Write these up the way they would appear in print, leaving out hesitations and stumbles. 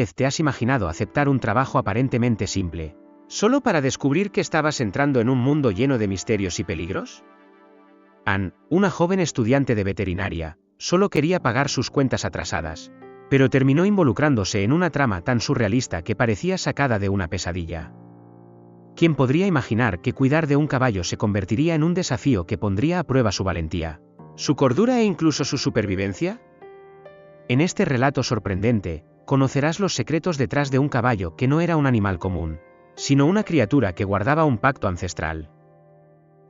vez te has imaginado aceptar un trabajo aparentemente simple, solo para descubrir que estabas entrando en un mundo lleno de misterios y peligros? Anne, una joven estudiante de veterinaria, solo quería pagar sus cuentas atrasadas, pero terminó involucrándose en una trama tan surrealista que parecía sacada de una pesadilla. ¿Quién podría imaginar que cuidar de un caballo se convertiría en un desafío que pondría a prueba su valentía, su cordura e incluso su supervivencia? En este relato sorprendente, conocerás los secretos detrás de un caballo que no era un animal común, sino una criatura que guardaba un pacto ancestral.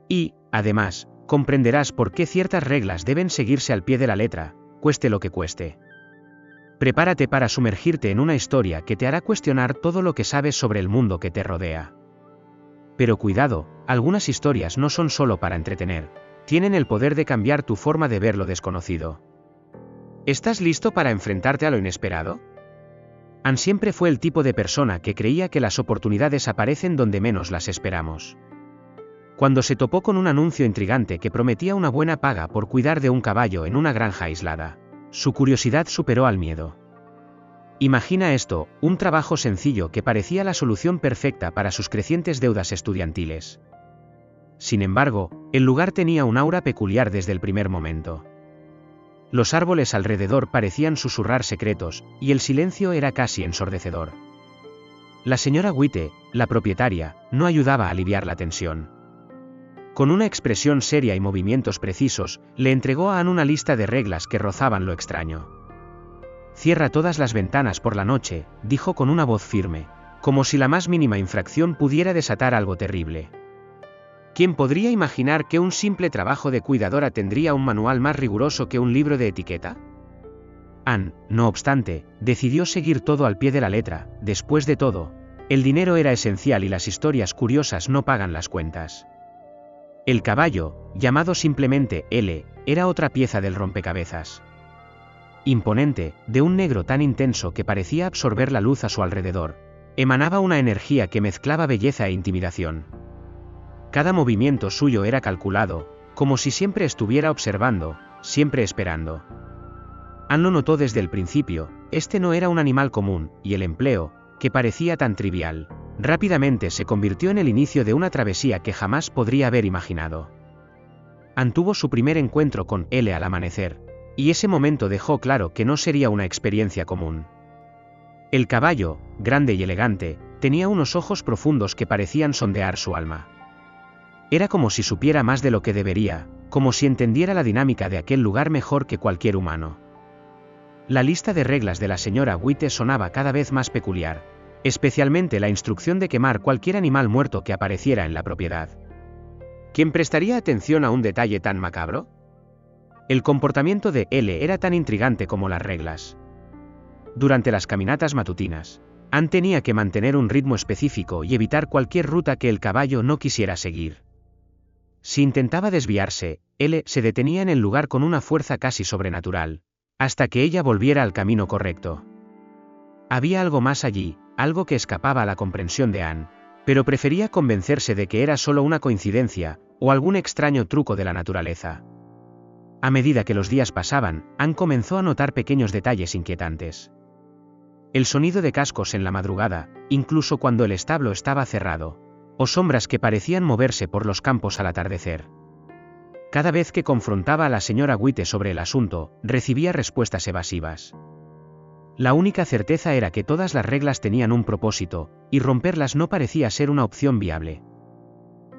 Y, además, comprenderás por qué ciertas reglas deben seguirse al pie de la letra, cueste lo que cueste. Prepárate para sumergirte en una historia que te hará cuestionar todo lo que sabes sobre el mundo que te rodea. Pero cuidado, algunas historias no son solo para entretener, tienen el poder de cambiar tu forma de ver lo desconocido. ¿Estás listo para enfrentarte a lo inesperado? Anne siempre fue el tipo de persona que creía que las oportunidades aparecen donde menos las esperamos. Cuando se topó con un anuncio intrigante que prometía una buena paga por cuidar de un caballo en una granja aislada, su curiosidad superó al miedo. Imagina esto, un trabajo sencillo que parecía la solución perfecta para sus crecientes deudas estudiantiles. Sin embargo, el lugar tenía un aura peculiar desde el primer momento. Los árboles alrededor parecían susurrar secretos, y el silencio era casi ensordecedor. La señora White, la propietaria, no ayudaba a aliviar la tensión. Con una expresión seria y movimientos precisos, le entregó a Anne una lista de reglas que rozaban lo extraño. «Cierra todas las ventanas por la noche», dijo con una voz firme, como si la más mínima infracción pudiera desatar algo terrible. ¿Quién podría imaginar que un simple trabajo de cuidadora tendría un manual más riguroso que un libro de etiqueta? Anne, no obstante, decidió seguir todo al pie de la letra. Después de todo, el dinero era esencial y las historias curiosas no pagan las cuentas. El caballo, llamado simplemente L, era otra pieza del rompecabezas. Imponente, de un negro tan intenso que parecía absorber la luz a su alrededor, emanaba una energía que mezclaba belleza e intimidación. Cada movimiento suyo era calculado, como si siempre estuviera observando, siempre esperando. Anne lo notó desde el principio, este no era un animal común, y el empleo, que parecía tan trivial, rápidamente se convirtió en el inicio de una travesía que jamás podría haber imaginado. Anne tuvo su primer encuentro con L al amanecer, y ese momento dejó claro que no sería una experiencia común. El caballo, grande y elegante, tenía unos ojos profundos que parecían sondear su alma. Era como si supiera más de lo que debería, como si entendiera la dinámica de aquel lugar mejor que cualquier humano. La lista de reglas de la señora White sonaba cada vez más peculiar, especialmente la instrucción de quemar cualquier animal muerto que apareciera en la propiedad. ¿Quién prestaría atención a un detalle tan macabro? El comportamiento de L era tan intrigante como las reglas. Durante las caminatas matutinas, Anne tenía que mantener un ritmo específico y evitar cualquier ruta que el caballo no quisiera seguir. Si intentaba desviarse, L se detenía en el lugar con una fuerza casi sobrenatural, hasta que ella volviera al camino correcto. Había algo más allí, algo que escapaba a la comprensión de Anne, pero prefería convencerse de que era solo una coincidencia, o algún extraño truco de la naturaleza. A medida que los días pasaban, Anne comenzó a notar pequeños detalles inquietantes. El sonido de cascos en la madrugada, incluso cuando el establo estaba cerrado, o sombras que parecían moverse por los campos al atardecer. Cada vez que confrontaba a la señora White sobre el asunto, recibía respuestas evasivas. La única certeza era que todas las reglas tenían un propósito, y romperlas no parecía ser una opción viable.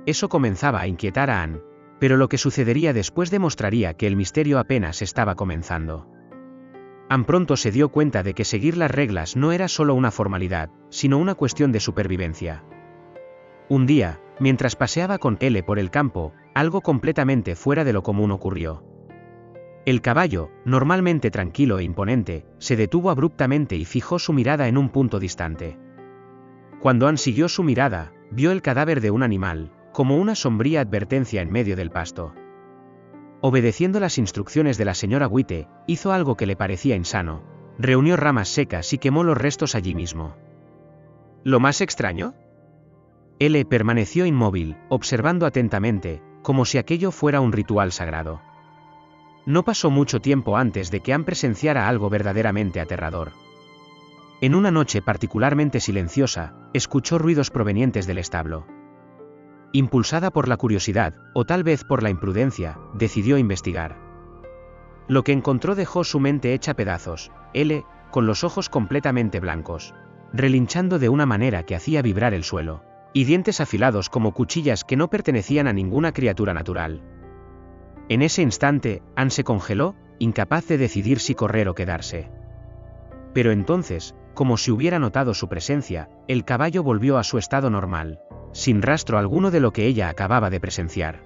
Eso comenzaba a inquietar a Anne, pero lo que sucedería después demostraría que el misterio apenas estaba comenzando. Anne pronto se dio cuenta de que seguir las reglas no era solo una formalidad, sino una cuestión de supervivencia. Un día, mientras paseaba con L por el campo, algo completamente fuera de lo común ocurrió. El caballo, normalmente tranquilo e imponente, se detuvo abruptamente y fijó su mirada en un punto distante. Cuando Anne siguió su mirada, vio el cadáver de un animal, como una sombría advertencia en medio del pasto. Obedeciendo las instrucciones de la señora White, hizo algo que le parecía insano: reunió ramas secas y quemó los restos allí mismo. ¿Lo más extraño? L permaneció inmóvil, observando atentamente, como si aquello fuera un ritual sagrado. No pasó mucho tiempo antes de que Anne presenciara algo verdaderamente aterrador. En una noche particularmente silenciosa, escuchó ruidos provenientes del establo. Impulsada por la curiosidad, o tal vez por la imprudencia, decidió investigar. Lo que encontró dejó su mente hecha pedazos, con los ojos completamente blancos, relinchando de una manera que hacía vibrar el suelo, y dientes afilados como cuchillas que no pertenecían a ninguna criatura natural. En ese instante, Anne se congeló, incapaz de decidir si correr o quedarse. Pero entonces, como si hubiera notado su presencia, el caballo volvió a su estado normal, sin rastro alguno de lo que ella acababa de presenciar.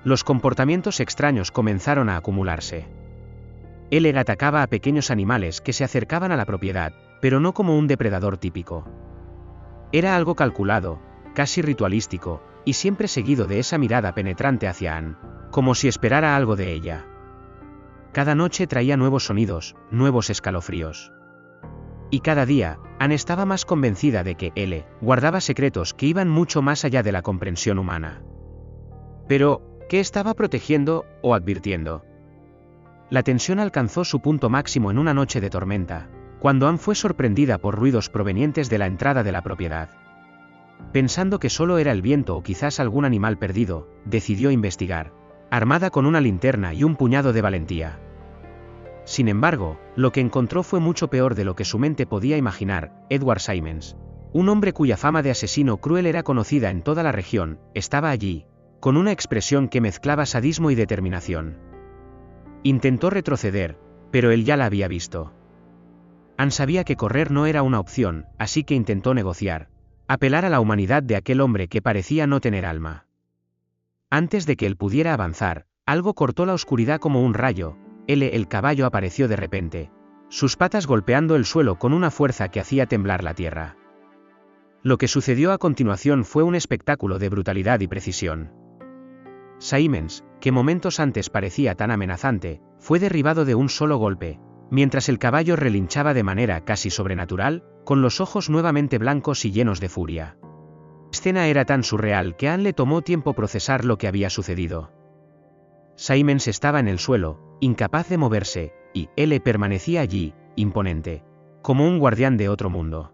Los comportamientos extraños comenzaron a acumularse. Él atacaba a pequeños animales que se acercaban a la propiedad, pero no como un depredador típico. Era algo calculado, casi ritualístico, y siempre seguido de esa mirada penetrante hacia Anne, como si esperara algo de ella. Cada noche traía nuevos sonidos, nuevos escalofríos. Y cada día, Anne estaba más convencida de que guardaba secretos que iban mucho más allá de la comprensión humana. Pero, ¿qué estaba protegiendo o advirtiendo? La tensión alcanzó su punto máximo en una noche de tormenta, cuando Anne fue sorprendida por ruidos provenientes de la entrada de la propiedad. Pensando que solo era el viento o quizás algún animal perdido, decidió investigar, armada con una linterna y un puñado de valentía. Sin embargo, lo que encontró fue mucho peor de lo que su mente podía imaginar. Edward Simmons, un hombre cuya fama de asesino cruel era conocida en toda la región, estaba allí, con una expresión que mezclaba sadismo y determinación. Intentó retroceder, pero él ya la había visto. Anne sabía que correr no era una opción, así que intentó negociar, apelar a la humanidad de aquel hombre que parecía no tener alma. Antes de que él pudiera avanzar, algo cortó la oscuridad como un rayo. El caballo apareció de repente, sus patas golpeando el suelo con una fuerza que hacía temblar la tierra. Lo que sucedió a continuación fue un espectáculo de brutalidad y precisión. Simmons, que momentos antes parecía tan amenazante, fue derribado de un solo golpe, mientras el caballo relinchaba de manera casi sobrenatural, con los ojos nuevamente blancos y llenos de furia. La escena era tan surreal que a Anne le tomó tiempo procesar lo que había sucedido. Simmons estaba en el suelo, incapaz de moverse, y él permanecía allí, imponente, como un guardián de otro mundo.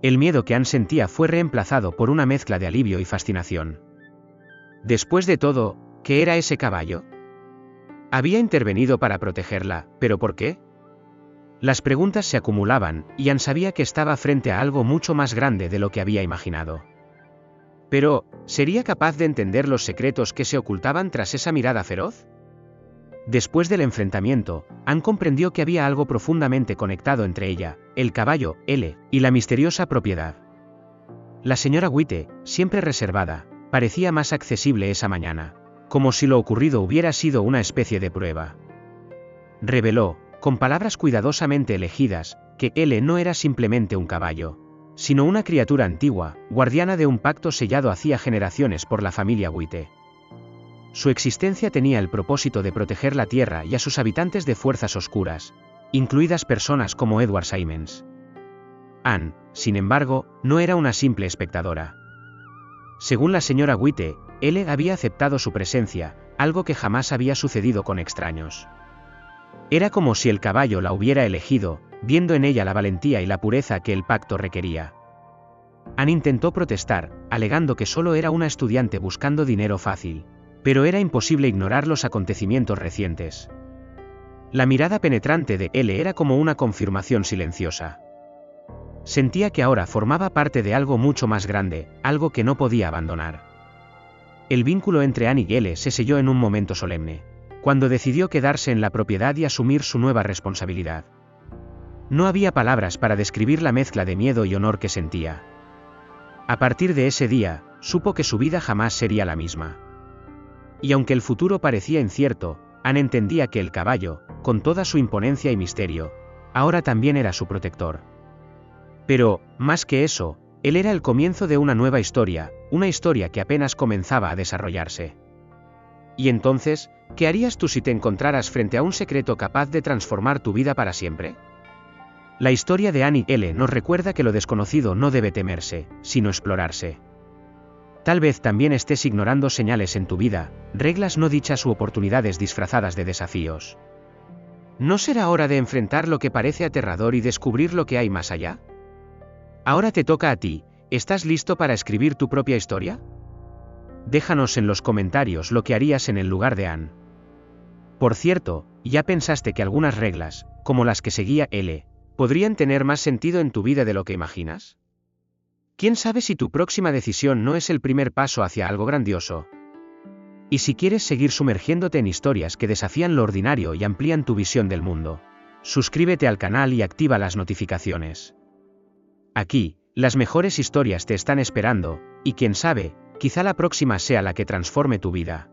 El miedo que Anne sentía fue reemplazado por una mezcla de alivio y fascinación. Después de todo, ¿qué era ese caballo? Había intervenido para protegerla, ¿pero por qué? Las preguntas se acumulaban, y Anne sabía que estaba frente a algo mucho más grande de lo que había imaginado. Pero, ¿sería capaz de entender los secretos que se ocultaban tras esa mirada feroz? Después del enfrentamiento, Anne comprendió que había algo profundamente conectado entre ella, el caballo, y la misteriosa propiedad. La señora White, siempre reservada, parecía más accesible esa mañana, como si lo ocurrido hubiera sido una especie de prueba. Reveló, con palabras cuidadosamente elegidas, que no era simplemente un caballo, sino una criatura antigua, guardiana de un pacto sellado hacía generaciones por la familia White. Su existencia tenía el propósito de proteger la tierra y a sus habitantes de fuerzas oscuras, incluidas personas como Edward Simmons. Anne, sin embargo, no era una simple espectadora. Según la señora White, él había aceptado su presencia, algo que jamás había sucedido con extraños. Era como si el caballo la hubiera elegido, viendo en ella la valentía y la pureza que el pacto requería. Anne intentó protestar, alegando que solo era una estudiante buscando dinero fácil, pero era imposible ignorar los acontecimientos recientes. La mirada penetrante de él era como una confirmación silenciosa. Sentía que ahora formaba parte de algo mucho más grande, algo que no podía abandonar. El vínculo entre Anne y él se selló en un momento solemne, cuando decidió quedarse en la propiedad y asumir su nueva responsabilidad. No había palabras para describir la mezcla de miedo y honor que sentía. A partir de ese día, supo que su vida jamás sería la misma. Y aunque el futuro parecía incierto, Anne entendía que el caballo, con toda su imponencia y misterio, ahora también era su protector. Pero, más que eso, él era el comienzo de una nueva historia, una historia que apenas comenzaba a desarrollarse. Y entonces, ¿qué harías tú si te encontraras frente a un secreto capaz de transformar tu vida para siempre? La historia de Anne y él nos recuerda que lo desconocido no debe temerse, sino explorarse. Tal vez también estés ignorando señales en tu vida, reglas no dichas u oportunidades disfrazadas de desafíos. ¿No será hora de enfrentar lo que parece aterrador y descubrir lo que hay más allá? Ahora te toca a ti, ¿estás listo para escribir tu propia historia? Déjanos en los comentarios lo que harías en el lugar de Anne. Por cierto, ¿ya pensaste que algunas reglas, como las que seguía L, podrían tener más sentido en tu vida de lo que imaginas? ¿Quién sabe si tu próxima decisión no es el primer paso hacia algo grandioso? Y si quieres seguir sumergiéndote en historias que desafían lo ordinario y amplían tu visión del mundo, suscríbete al canal y activa las notificaciones. Aquí, las mejores historias te están esperando, y quién sabe, quizá la próxima sea la que transforme tu vida.